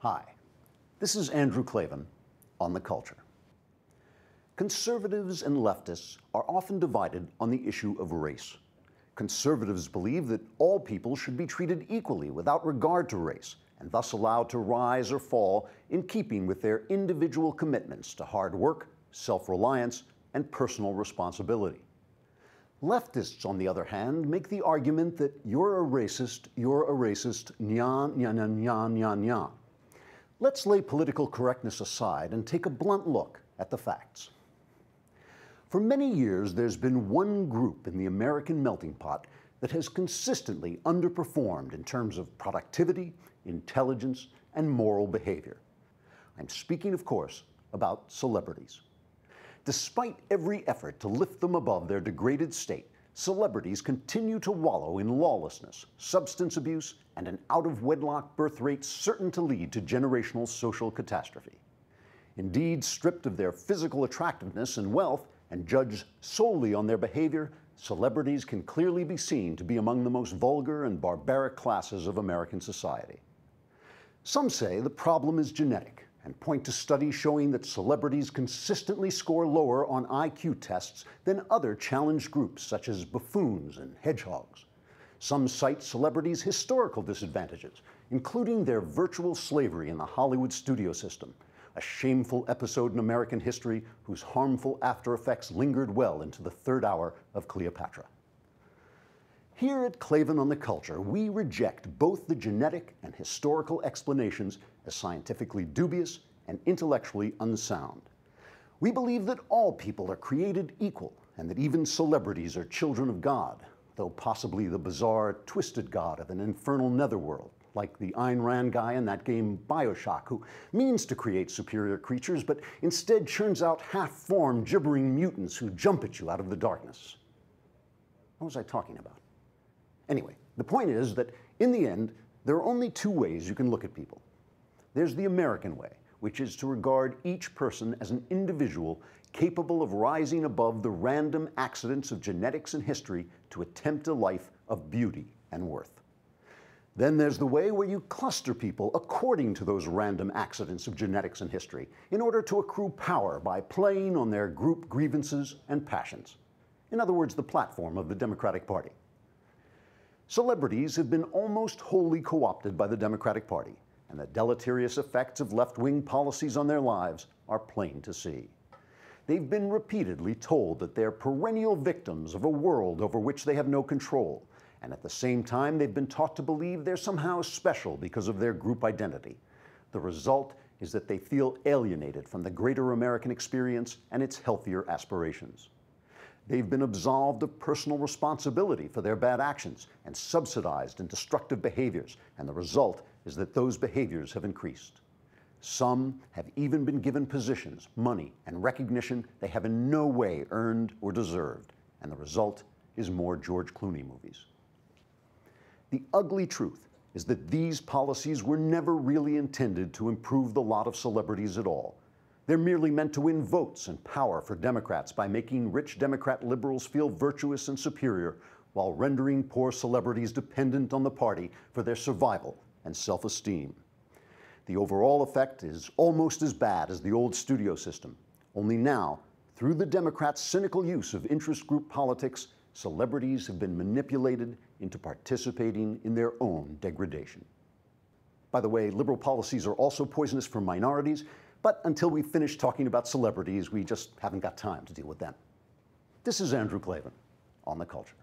Hi, this is Andrew Klavan on The Culture. Conservatives and leftists are often divided on the issue of race. Conservatives believe that all people should be treated equally without regard to race, and thus allowed to rise or fall in keeping with their individual commitments to hard work, self-reliance, and personal responsibility. Leftists, on the other hand, make the argument that you're a racist, nya, nya, nya, nya, nya, nya. Let's lay political correctness aside and take a blunt look at the facts. For many years, there's been one group in the American melting pot that has consistently underperformed in terms of productivity, intelligence, and moral behavior. I'm speaking, of course, about celebrities. Despite every effort to lift them above their degraded state, celebrities continue to wallow in lawlessness, substance abuse, and an out-of-wedlock birth rate certain to lead to generational social catastrophe. Indeed, stripped of their physical attractiveness and wealth, and judged solely on their behavior, celebrities can clearly be seen to be among the most vulgar and barbaric classes of American society. Some say the problem is genetic, and point to studies showing that celebrities consistently score lower on IQ tests than other challenged groups such as buffoons and hedgehogs. Some cite celebrities' historical disadvantages, including their virtual slavery in the Hollywood studio system, a shameful episode in American history whose harmful after effects lingered well into the third hour of Cleopatra. Here at Klavan on The Culture, we reject both the genetic and historical explanations as scientifically dubious and intellectually unsound. We believe that all people are created equal and that even celebrities are children of God, though possibly the bizarre, twisted God of an infernal netherworld, like the Ayn Rand guy in that game BioShock, who means to create superior creatures, but instead churns out half-formed, gibbering mutants who jump at you out of the darkness. What was I talking about? Anyway, the point is that, in the end, there are only two ways you can look at people. There's the American way, which is to regard each person as an individual capable of rising above the random accidents of genetics and history to attempt a life of beauty and worth. Then there's the way where you cluster people according to those random accidents of genetics and history in order to accrue power by playing on their group grievances and passions. In other words, the platform of the Democratic Party. Celebrities have been almost wholly co-opted by the Democratic Party, and the deleterious effects of left-wing policies on their lives are plain to see. They've been repeatedly told that they're perennial victims of a world over which they have no control, and at the same time they've been taught to believe they're somehow special because of their group identity. The result is that they feel alienated from the greater American experience and its healthier aspirations. They've been absolved of personal responsibility for their bad actions and subsidized in destructive behaviors, and the result is that those behaviors have increased. Some have even been given positions, money, and recognition they have in no way earned or deserved, and the result is more George Clooney movies. The ugly truth is that these policies were never really intended to improve the lot of celebrities at all. They're merely meant to win votes and power for Democrats by making rich Democrat liberals feel virtuous and superior while rendering poor celebrities dependent on the party for their survival and self-esteem. The overall effect is almost as bad as the old studio system, only now, through the Democrats' cynical use of interest group politics, celebrities have been manipulated into participating in their own degradation. By the way, liberal policies are also poisonous for minorities, but until we finish talking about celebrities, we just haven't got time to deal with them. This is Andrew Klavan on The Culture.